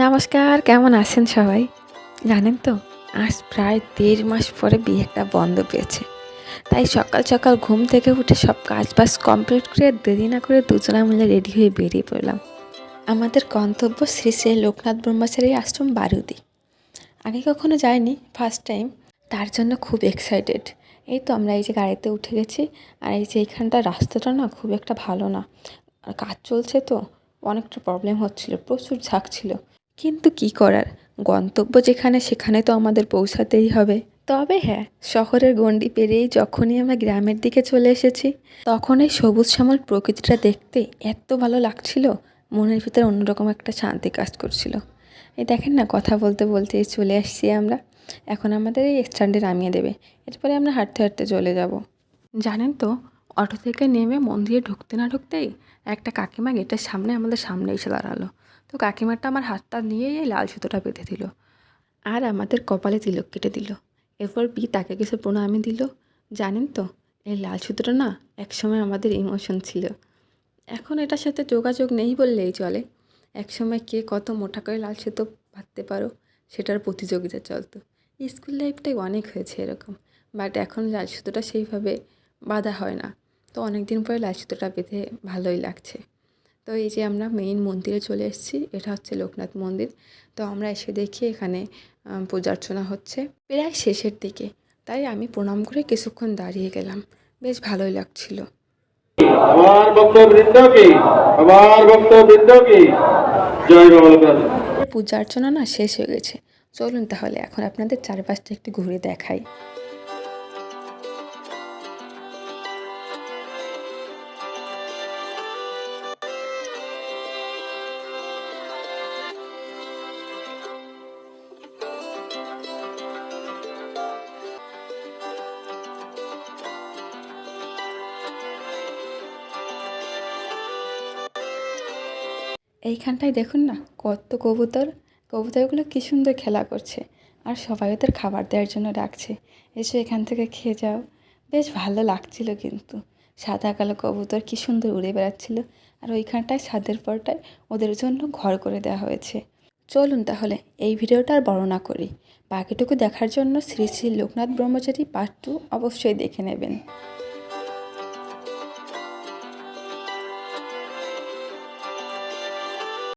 নমস্কার, কেমন আছেন সবাই? জানেন তো আজ প্রায় ১.৫ মাস পরে বিয়েটা বন্ধ পেয়েছে। তাই সকাল সকাল ঘুম থেকে উঠে সব কাজবাজ কমপ্লিট করে দেরি না করে দুজনা মিলে রেডি হয়ে বেরিয়ে পড়লাম। আমাদের গন্তব্য শ্রী শ্রী লোকনাথ ব্রহ্মচারী আশ্রম বারুদি। আগে কখনো যাইনি, ফার্স্ট টাইম। তার জন্য খুব এক্সাইটেড। এই তো আমরা এই যে গাড়িতে উঠে গেছি। আর এই যে এইখানটা রাস্তাটা না খুব একটা ভালো না, আর কাজ চলছে তো অনেকটা প্রবলেম হচ্ছিল, প্রচুর ঝাঁক ছিল। কিন্তু কি করার, গন্তব্য যেখানে সেখানে তো আমাদের পৌঁছাতেই হবে। তবে হ্যাঁ, শহরের গণ্ডি পেরিয়েই যখনই আমরা গ্রামের দিকে চলে এসেছি, তখন এই সবুজ শ্যামল প্রকৃতিটা দেখতে এত ভালো লাগছিল, মনের ভিতরে অন্যরকম একটা শান্তি কাজ করছিল। এই দেখেন না, কথা বলতে বলতে চলে আসছি আমরা। এখন আমাদের এই স্ট্যান্ডে নামিয়ে দেবে, এরপরে আমরা হাঁটতে হাঁটতে চলে যাব। জানেন তো, অটো থেকে নেমে মন্দিরে ঢুকতে না ঢুকতেই একটা কাকিমা গেটের সামনে আমাদের সামনে এসে দাঁড়ালো। তো কাকিমাটা আমার হাতটা নিয়েই এই লাল সুতোটা বেঁধে দিল, আর আমাদের কপালে তিলক কেটে দিল। এরপর তাকে কিছু প্রণামী দিল। জানেন তো, এই লাল সুতোটা না একসময় আমাদের ইমোশন ছিল, এখন এটার সাথে যোগাযোগ নেই বললেই চলে। একসময় কে কত মোটা করে লাল সুতো বাঁধতে পারো সেটার প্রতিযোগিতা চলতো। স্কুল লাইফটাই অনেক হয়েছে এরকম, বাট এখন লাল সুতোটা সেইভাবে বাঁধা হয় না। তো অনেক দিন পরে লাল সুতোটা বেঁধে ভালোই লাগছে। তো এই যে আমরা মেইন মন্দিরে চলে এসেছি, এটা হচ্ছে লোকনাথ মন্দির। তো আমরা এসে দেখি এখানে পূজা অর্চনা হচ্ছে প্রায় শেষের দিকে, তাই আমি প্রণাম করে কিছুক্ষণ দাঁড়িয়ে গেলাম, বেশ ভালোই লাগছিল। আমার ভক্তবৃন্দ কি আমার ভক্তবৃন্দ কি জয় বাবা লোকনাথ। পূজা অর্চনা না শেষ হয়ে গেছে। চলুন তাহলে এখন আপনাদের চারপাশটা একটু ঘুরে দেখাই। এইখানটায় দেখুন না, কত কবুতর। কবুতরগুলো কী সুন্দর খেলা করছে, আর সবাই ওদের খাবার দেওয়ার জন্য ডাকছে, এসে এখান থেকে খেয়ে যাও। বেশ ভালো লাগছিল কিন্তু। সাদা কালো কবুতর কী সুন্দর উড়ে বেড়াচ্ছিল, আর ওইখানটায় ছাদের পরটায় ওদের জন্য ঘর করে দেওয়া হয়েছে। চলুন তাহলে এই ভিডিওটা আর বড় না করি, বাকিটুকু দেখার জন্য শ্রী শ্রী লোকনাথ ব্রহ্মচারী পার্ট 2 অবশ্যই দেখে নেবেন।